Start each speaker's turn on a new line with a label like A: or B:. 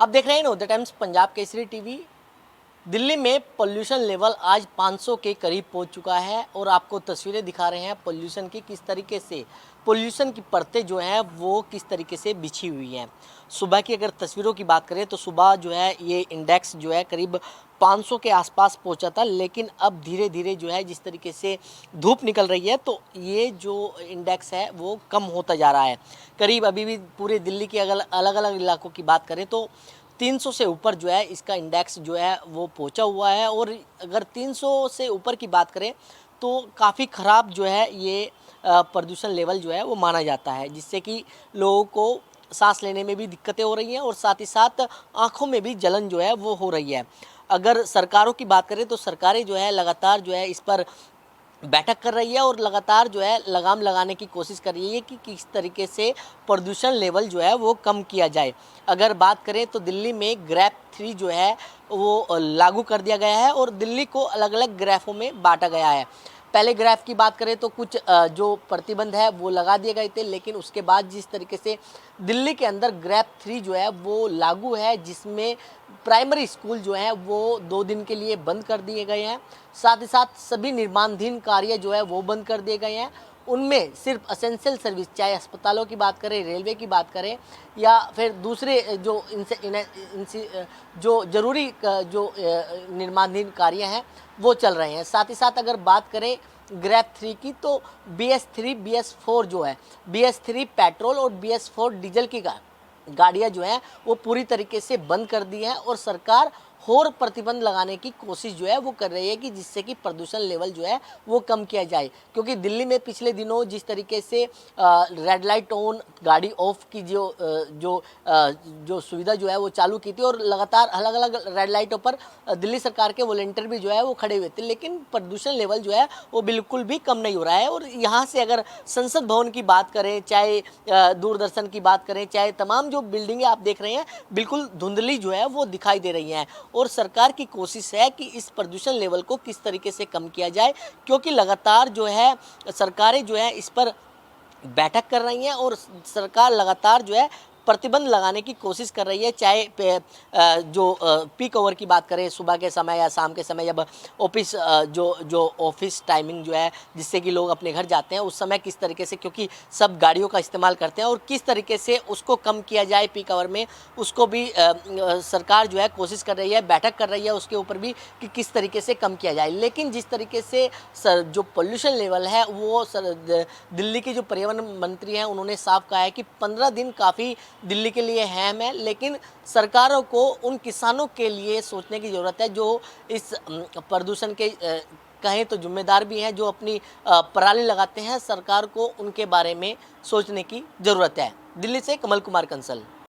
A: आप देख रहे हैं know the times Punjab Kesari TV. Delhi में पोल्यूशन लेवल आज 500 के करीब पहुंच चुका है और आपको तस्वीरें दिखा रहे हैं पोल्यूशन की, किस तरीके से पोल्यूशन की परतें जो हैं वो किस तरीके से बिछी हुई हैं। सुबह की अगर तस्वीरों की बात करें तो सुबह जो है ये इंडेक्स जो है करीब 500 के आसपास पहुंचा था, लेकिन अब धीरे धीरे जो है जिस तरीके से धूप निकल रही है तो ये जो इंडेक्स है वो कम होता जा रहा है। करीब अभी भी पूरे दिल्ली के अलग अलग इलाकों की बात करें तो 300 से ऊपर जो है इसका इंडेक्स जो है वो पहुंचा हुआ है। और अगर 300 से ऊपर की बात करें तो काफ़ी ख़राब जो है ये प्रदूषण लेवल जो है वो माना जाता है, जिससे कि लोगों को सांस लेने में भी दिक्कतें हो रही हैं और साथ ही साथ आँखों में भी जलन जो है वो हो रही है। अगर सरकारों की बात करें तो सरकारें जो है लगातार जो है इस पर बैठक कर रही है और लगातार जो है लगाम लगाने की कोशिश कर रही है कि किस तरीके से प्रदूषण लेवल जो है वो कम किया जाए। अगर बात करें तो दिल्ली में ग्रैप 3 जो है वो लागू कर दिया गया है और दिल्ली को अलग अलग ग्रैफों में बांटा गया है। पहले ग्राफ की बात करें तो कुछ जो प्रतिबंध है वो लगा दिए गए थे, लेकिन उसके बाद जिस तरीके से दिल्ली के अंदर ग्रैप 3 जो है वो लागू है, जिसमें प्राइमरी स्कूल जो है वो 2 दिन के लिए बंद कर दिए गए हैं। साथ ही साथ सभी निर्माणाधीन कार्य जो है वो बंद कर दिए गए हैं। उनमें सिर्फ असेंशियल सर्विस, चाहे अस्पतालों की बात करें, रेलवे की बात करें या फिर दूसरे जो जो ज़रूरी जो निर्माणाधीन कार्य हैं वो चल रहे हैं। साथ ही साथ अगर बात करें ग्रैप 3 की तो BS3 BS4 जो है, BS3 पेट्रोल और BS4 डीजल की गाड़ियाँ जो हैं वो पूरी तरीके से बंद कर दी हैं और सरकार और प्रतिबंध लगाने की कोशिश जो है वो कर रही है कि जिससे कि प्रदूषण लेवल जो है वो कम किया जाए। क्योंकि दिल्ली में पिछले दिनों जिस तरीके से रेड लाइट ऑन गाड़ी ऑफ की जो सुविधा जो है वो चालू की थी और लगातार अलग अलग रेड लाइटों पर दिल्ली सरकार के वॉलंटियर भी जो है वो खड़े हुए थे, लेकिन प्रदूषण लेवल जो है वो बिल्कुल भी कम नहीं हो रहा है। और यहाँ से अगर संसद भवन की बात करें, चाहे दूरदर्शन की बात करें, चाहे तमाम जो बिल्डिंगें आप देख रहे हैं बिल्कुल धुंधली जो है वो दिखाई दे रही हैं। और सरकार की कोशिश है कि इस प्रदूषण लेवल को किस तरीके से कम किया जाए, क्योंकि लगातार जो है सरकारें जो है इस पर बैठक कर रही हैं और सरकार लगातार जो है प्रतिबंध लगाने की कोशिश कर रही है। चाहे जो पीक आवर की बात करें, सुबह के समय या शाम के समय, जब ऑफिस जो ऑफिस टाइमिंग जो है जिससे कि लोग अपने घर जाते हैं उस समय किस तरीके से, क्योंकि सब गाड़ियों का इस्तेमाल करते हैं, और किस तरीके से उसको कम किया जाए पीक आवर में, उसको भी सरकार जो है कोशिश कर रही है, बैठक कर रही है उसके ऊपर भी कि किस तरीके से कम किया जाए। लेकिन जिस तरीके से जो पोल्यूशन लेवल है वो दिल्ली के जो पर्यावरण मंत्री हैं उन्होंने साफ कहा है कि 15 दिन काफ़ी दिल्ली के लिए अहम है, लेकिन सरकारों को उन किसानों के लिए सोचने की ज़रूरत है जो इस प्रदूषण के कहें तो जिम्मेदार भी हैं, जो अपनी पराली लगाते हैं। सरकार को उनके बारे में सोचने की ज़रूरत है। दिल्ली से कमल कुमार कंसल।